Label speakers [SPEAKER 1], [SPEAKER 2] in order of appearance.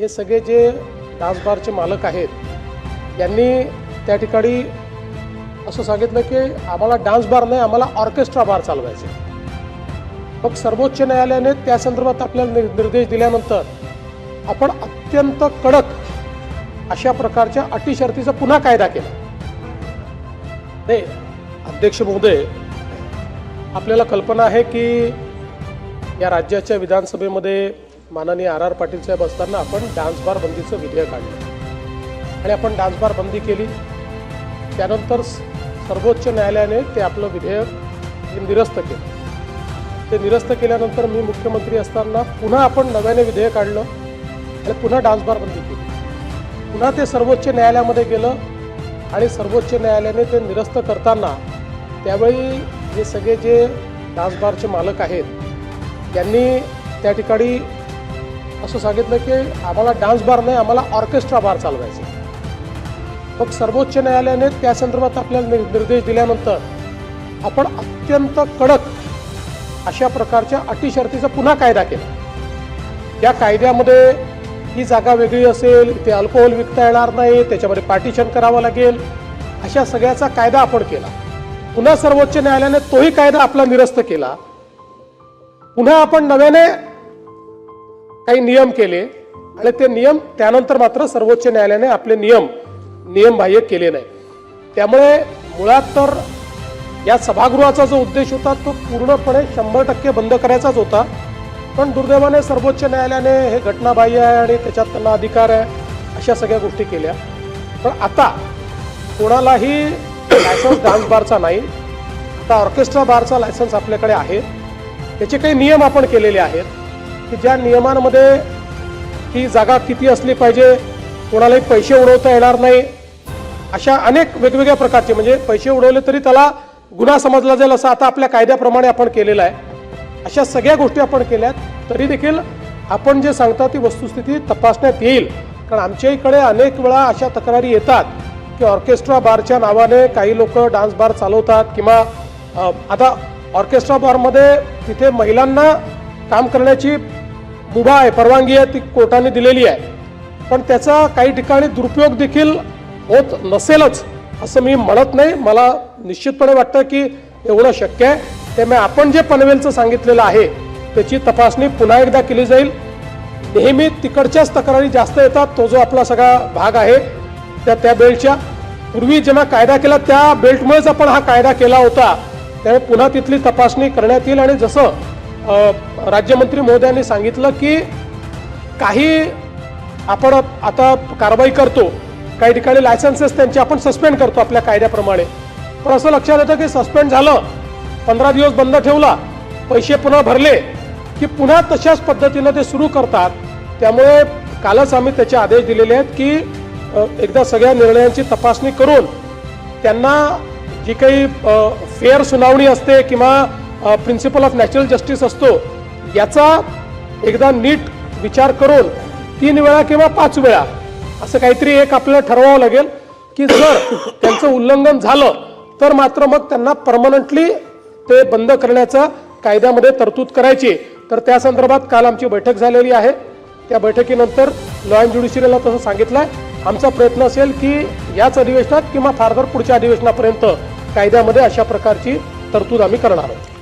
[SPEAKER 1] हे सगळे जे डान्स बारचे मालक आहेत यांनी त्या ठिकाणी असं सांगितलं की आम्हाला डान्स बार नाही, आम्हाला ऑर्केस्ट्रा बार चालवायचे. मग सर्वोच्च न्यायालयाने त्या संदर्भात आपल्याला निर्देश दिल्यानंतर आपण अत्यंत कडक अशा प्रकारच्या अटी शर्तीचा पुन्हा कायदा केला. नाही अध्यक्ष महोदय, आपल्याला कल्पना आहे की या राज्याच्या विधानसभेमध्ये माननीय आर पाटील साहेब असताना आपण डान्स बार बंदीचं विधेयक आणलं आणि आपण डान्स बार बंदी केली. त्यानंतर सर्वोच्च न्यायालयाने ते आपलं विधेयक निरस्त केलं. ते निरस्त केल्यानंतर मी मुख्यमंत्री असताना पुन्हा आपण नव्याने विधेयक आणलं आणि पुन्हा डान्स बार बंदी केली. पुन्हा ते सर्वोच्च न्यायालयामध्ये गेलं आणि सर्वोच्च न्यायालयाने ते निरस्त करताना त्यावेळी हे सगळे जे डान्स बारचे मालक आहेत यांनी त्या ठिकाणी असं सांगितलं की आम्हाला डान्स बार नाही, आम्हाला ऑर्केस्ट्रा बार चालवायचे. मग सर्वोच्च न्यायालयाने त्या संदर्भात आपल्याला निर्देश दिल्यानंतर आपण अत्यंत कडक अशा प्रकारच्या अटी शर्तीचा पुन्हा कायदा केला. या कायद्यामध्ये ही जागा वेगळी असेल, इथे अल्कोहोल विकता येणार नाही, त्याच्यामध्ये पार्टिशन करावं लागेल, अशा सगळ्याचा कायदा आपण केला. पुन्हा सर्वोच्च न्यायालयाने तोही कायदा आपला निरस्त केला. पुन्हा आपण नव्याने काही नियम केले आणि ते नियम त्यानंतर मात्र सर्वोच्च न्यायालयाने आपले नियम बाह्य केले नाही. त्यामुळे मुळात तर या सभागृहाचा जो उद्देश होता तो पूर्णपणे 100% बंद करायचाच होता. पण दुर्दैवाने सर्वोच्च न्यायालयाने हे घटनाबाह्य आहे आणि त्याच्यात त्यांना अधिकार आहे अशा सगळ्या गोष्टी केल्या. पण आता कोणालाही लायसन्स डान्स बारचा नाही, आता ऑर्केस्ट्रा बारचा लायसन्स आपल्याकडे आहे. त्याचे काही नियम आपण केलेले आहेत की ज्या नियमांमध्ये ही जागा किती असली पाहिजे, कोणालाही पैसे उडवता येणार नाही, अशा अनेक वेगवेगळ्या प्रकारचे, म्हणजे पैसे उडवले तरी त्याला गुन्हा समजला जाईल असं आता आपल्या कायद्याप्रमाणे आपण केलेलं आहे. अशा सगळ्या गोष्टी आपण केल्यात. तरी देखील आपण जे सांगता ती वस्तुस्थिती तपासण्यात येईल. कारण आमच्या इकडे अनेक वेळा अशा तक्रारी येतात की ऑर्केस्ट्रा बारच्या नावाने काही लोक डान्स बार चालवतात किंवा आता ऑर्केस्ट्रा बारमध्ये तिथे महिलांना काम करण्याची मुभा आहे, परवानगी आहे, ती कोर्टाने दिलेली आहे. पण त्याचा काही ठिकाणी दुरुपयोग देखील होत नसेलच असं मी म्हणत नाही. मला निश्चितपणे वाटतं की एवढं शक्य आहे. त्यामुळे आपण जे पनवेलचं सांगितलेलं आहे त्याची तपासणी पुन्हा एकदा केली जाईल. नेहमी तिकडच्याच तक्रारी जास्त येतात. तो जो आपला सगळा भाग आहे त्या बेल्टच्या, पूर्वी जेव्हा कायदा केला त्या बेल्टमुळेच आपण हा कायदा केला होता. त्यामुळे पुन्हा तिथली तपासणी करण्यात येईल. आणि जसं राज्यमंत्री महोदयांनी सांगितलं की काही आपण आता कारवाई करतो, काही ठिकाणी लायसन्सेस त्यांचे आपण सस्पेंड करतो आपल्या कायद्याप्रमाणे. पण असं लक्षात येतं की सस्पेंड झालं, 15 दिवस बंद ठेवला, पैसे पुन्हा भरले की पुन्हा तशाच पद्धतीनं ते सुरू करतात. त्यामुळे कालच आम्ही त्याचे आदेश दिलेले आहेत की एकदा सगळ्या निर्णयांची तपासणी करून त्यांना जी काही फेअर सुनावणी असते किंवा प्रिन्सिपल ऑफ नॅचरल जस्टिस असतो याचा एकदा नीट विचार करून 3 वेळा किंवा 5 वेळा असं काहीतरी एक आपल्याला ठरवावं लागेल की जर त्यांचं उल्लंघन झालं तर मात्र मग त्यांना परमनंटली ते बंद करण्याचा कायद्यामध्ये तरतूद करायची. तर त्या संदर्भात काल आमची बैठक झालेली आहे. त्या बैठकीनंतर लॉ अँड ज्युडिशियरीला तसं सांगितलंय. आमचा प्रयत्न असेल की याच अधिवेशनात किंवा फारदर पुढच्या अधिवेशनापर्यंत कायद्यामध्ये अशा प्रकारची तरतूद आम्ही करणार आहोत.